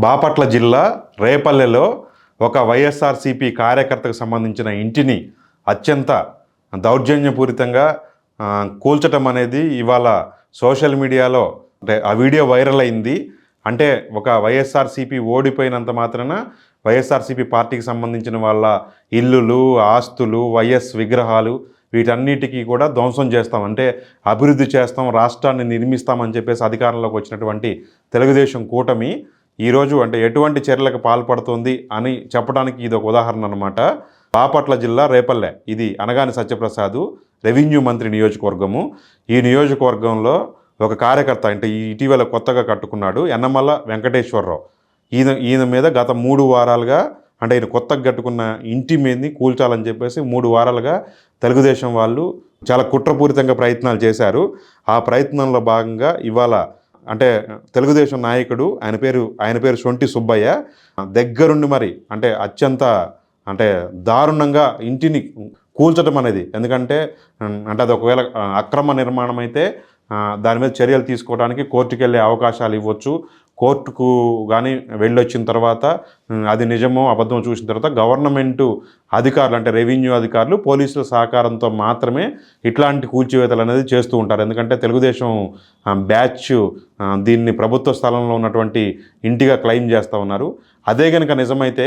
బాపట్ల జిల్లా రేపల్లెలో ఒక వైఎస్ఆర్సీపీ కార్యకర్తకు సంబంధించిన ఇంటిని అత్యంత దౌర్జన్యపూరితంగా కూల్చటం అనేది ఇవాళ సోషల్ మీడియాలో అంటే ఆ వీడియో వైరల్ అయింది. అంటే ఒక వైఎస్ఆర్సీపీ ఓడిపోయినంత మాత్రాన వైఎస్ఆర్సీపీ పార్టీకి సంబంధించిన వాళ్ళ ఇల్లులు, ఆస్తులు, వైఎస్ విగ్రహాలు వీటన్నిటికీ కూడా ధ్వంసం చేస్తాం, అంటే అభివృద్ధి చేస్తాం, రాష్ట్రాన్ని నిర్మిస్తామని చెప్పేసి అధికారంలోకి వచ్చినటువంటి తెలుగుదేశం కూటమి ఈరోజు అంటే ఎటువంటి చర్యలకు పాల్పడుతుంది అని చెప్పడానికి ఇది ఒక ఉదాహరణ అనమాట. బాపట్ల జిల్లా రేపల్లె, ఇది అనగాని సత్యప్రసాద్ రెవెన్యూ మంత్రి నియోజకవర్గము. ఈ నియోజకవర్గంలో ఒక కార్యకర్త అంటే ఇటీవల కొత్తగా కట్టుకున్నాడు యన్నమల్ల వెంకటేశ్వరరావు. ఈయన మీద గత 3 వారాలుగా అంటే ఈయన కొత్తగా కట్టుకున్న ఇంటి మీదని కూల్చాలని చెప్పేసి 3 వారాలుగా తెలుగుదేశం వాళ్ళు చాలా కుట్రపూరితంగా ప్రయత్నాలు చేశారు. ఆ ప్రయత్నంలో భాగంగా ఇవాళ అంటే తెలుగుదేశం నాయకుడు ఆయన పేరు సొంటి సుబ్బయ్య దగ్గరుండి మరి అంటే అత్యంత అంటే దారుణంగా ఇంటిని కూల్చడం అనేది, ఎందుకంటే అంటే అది ఒకవేళ అక్రమ నిర్మాణం అయితే దాని మీద చర్యలు తీసుకోవడానికి కోర్టుకు వెళ్ళే అవకాశాలు ఇవ్వచ్చు. కోర్టుకు కానీ వెళ్ళొచ్చిన తర్వాత అది నిజమో అబద్ధమో చూసిన తర్వాత గవర్నమెంటు అధికారులు అంటే రెవెన్యూ అధికారులు పోలీసుల సహకారంతో మాత్రమే ఇట్లాంటి కూల్చివేతలు అనేది చేస్తూ ఉంటారు. ఎందుకంటే తెలుగుదేశం బ్యాచ్ దీన్ని ప్రభుత్వ స్థలంలో ఉన్నటువంటి ఇంటిగా క్లెయిమ్ చేస్తూ ఉన్నారు. అదే కనుక నిజమైతే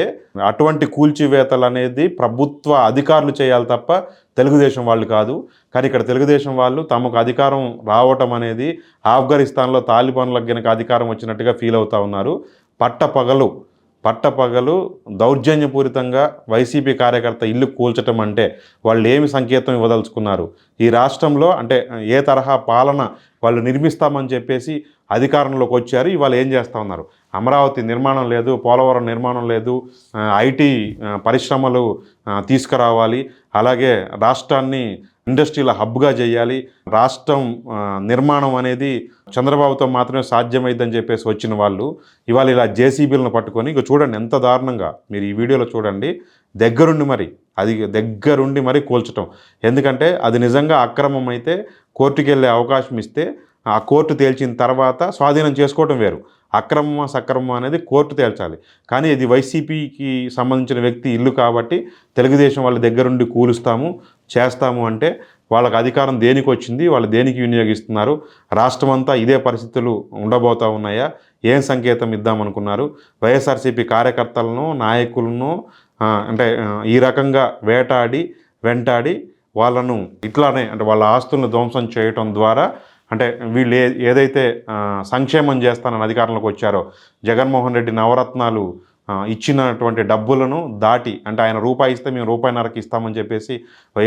అటువంటి కూల్చివేతలు అనేది ప్రభుత్వ అధికారులు చేయాలి తప్ప తెలుగుదేశం వాళ్ళు కాదు. కానీ ఇక్కడ తెలుగుదేశం వాళ్ళు తమకు అధికారం రావటం అనేది ఆఫ్ఘనిస్తాన్లో తాలిబాన్లకు కనుక అధికారం వచ్చినట్టుగా ఫీల్ అవుతూ ఉన్నారు. పట్టపగలు దౌర్జన్యపూరితంగా వైసీపీ కార్యకర్త ఇల్లు కూల్చటం అంటే వాళ్ళు ఏమి సంకేతం ఇవ్వదలుచుకున్నారు? ఈ రాష్ట్రంలో అంటే ఏ తరహా పాలన వాళ్ళు నిర్మిస్తామని చెప్పేసి అధికారంలోకి వచ్చారు, ఇవాళ ఏం చేస్తూ ఉన్నారు? అమరావతి నిర్మాణం లేదు, పోలవరం నిర్మాణం లేదు, ఐటీ పరిశ్రమలు తీసుకురావాలి, అలాగే రాష్ట్రాన్ని ఇండస్ట్రీల హబ్గా చేయాలి, రాష్ట్రం నిర్మాణం అనేది చంద్రబాబుతో మాత్రమే సాధ్యమైందని చెప్పేసి వచ్చిన వాళ్ళు ఇవాళ ఇలా జేసీబీలను పట్టుకొని ఇక చూడండి ఎంత దారుణంగా, మీరు ఈ వీడియోలో చూడండి, దగ్గరుండి మరి కూల్చటం. ఎందుకంటే అది నిజంగా అక్రమం అయితే కోర్టుకు వెళ్ళే అవకాశం ఇస్తే ఆ కోర్టు తేల్చిన తర్వాత స్వాధీనం చేసుకోవటం వేరు, అక్రమమా సక్రమమా అనేది కోర్టు తేల్చాలి. కానీ ఇది వైసీపీకి సంబంధించిన వ్యక్తి ఇల్లు కాబట్టి తెలుగుదేశం వాళ్ళ దగ్గరుండి కూలుస్తాము చేస్తాము అంటే వాళ్ళకి అధికారం దేనికి వచ్చింది, వాళ్ళు దేనికి వినియోగిస్తున్నారు? రాష్ట్రం అంతా ఇదే పరిస్థితులు ఉండబోతూ ఉన్నాయా? ఏం సంకేతం ఇద్దామనుకున్నారు? వైఎస్ఆర్సీపీ కార్యకర్తలను నాయకులను అంటే ఈ రకంగా వెంటాడి వాళ్ళను ఇట్లానే అంటే వాళ్ళ ఆస్తులను ధ్వంసం చేయటం ద్వారా అంటే వీళ్ళు ఏదైతే సంక్షేమం చేస్తానని అధికారంలోకి వచ్చారో జగన్మోహన్ రెడ్డి నవరత్నాలు ఇచ్చినటువంటి డబ్బులను దాటి అంటే ఆయన రూపాయి ఇస్తే మేము ₹1.5కి ఇస్తామని చెప్పేసి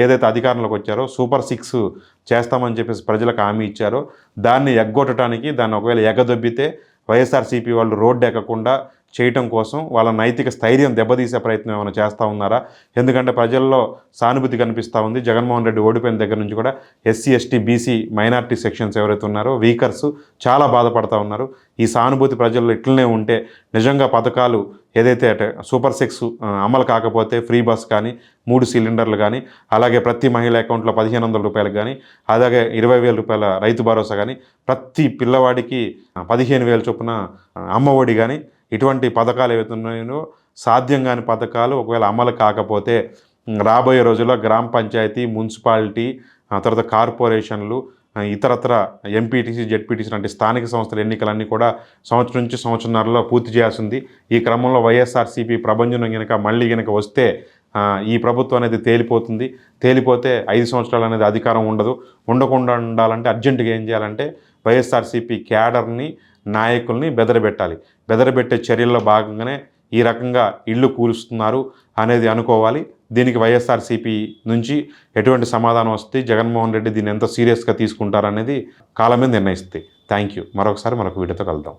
ఏదైతే అధికారంలోకి వచ్చారో సూపర్ 6 చేస్తామని చెప్పేసి ప్రజలకు హామీ ఇచ్చారో దాన్ని ఎగ్గొట్టడానికి, దాన్ని ఒకవేళ ఎగదొబ్బితే వైఎస్ఆర్సీపీ వాళ్ళు రోడ్డు ఎక్కకుండా చేయటం కోసం వాళ్ళ నైతిక స్థైర్యం దెబ్బతీసే ప్రయత్నం ఏమైనా చేస్తూ ఉన్నారా? ఎందుకంటే ప్రజల్లో సానుభూతి కనిపిస్తూ ఉంది. జగన్మోహన్ రెడ్డి ఓడిపోయిన దగ్గర నుంచి కూడా SC, ST, BC, minority sections ఎవరైతే ఉన్నారో వీకర్స్ చాలా బాధపడుతూ ఉన్నారు. ఈ సానుభూతి ప్రజల్లో ఇట్లనే ఉంటే నిజంగా పథకాలు ఏదైతే అంటే సూపర్ 6 అమలు కాకపోతే ఫ్రీ బస్ కానీ, 3 సిలిండర్లు కానీ, అలాగే ప్రతి మహిళ అకౌంట్లో ₹1,500 కానీ, అలాగే ₹20,000 రైతు భరోసా కానీ, ప్రతి పిల్లవాడికి 15,000 చొప్పున అమ్మఒడి కానీ, ఇటువంటి పథకాలు ఏవైతే ఉన్నాయో సాధ్యం కాని పథకాలు ఒకవేళ అమలు కాకపోతే రాబోయే రోజుల్లో గ్రామ పంచాయతీ, మున్సిపాలిటీ, తర్వాత కార్పొరేషన్లు, ఇతరత్ర ఎంపీటీసీ, జెడ్పీటీసీ లాంటి స్థానిక సంస్థల ఎన్నికలన్నీ కూడా సంవత్సరం నుంచి సంవత్సరంన్నరలో పూర్తి చేయాల్సింది. ఈ క్రమంలో వైఎస్ఆర్సీపీ ప్రభంజనం మళ్ళీ వస్తే ఈ ప్రభుత్వం అనేది తేలిపోతే 5 సంవత్సరాలు అనేది అధికారం ఉండకుండా ఉండాలంటే అర్జెంటుగా ఏం చేయాలంటే వైఎస్ఆర్సీపీ క్యాడర్ని, నాయకుల్ని బెదరబెట్టే చర్యల్లో భాగంగానే ఈ రకంగా ఇళ్ళు కూలుస్తున్నారు అనేది అనుకోవాలి. దీనికి వైఎస్ఆర్సీపీ నుంచి ఎటువంటి సమాధానం వస్తే జగన్మోహన్ రెడ్డి దీన్ని ఎంత సీరియస్గా తీసుకుంటారనేది కాలమే నిర్ణయిస్తుంది. Thank you. మరొక వీడియోతో కలుద్దాం.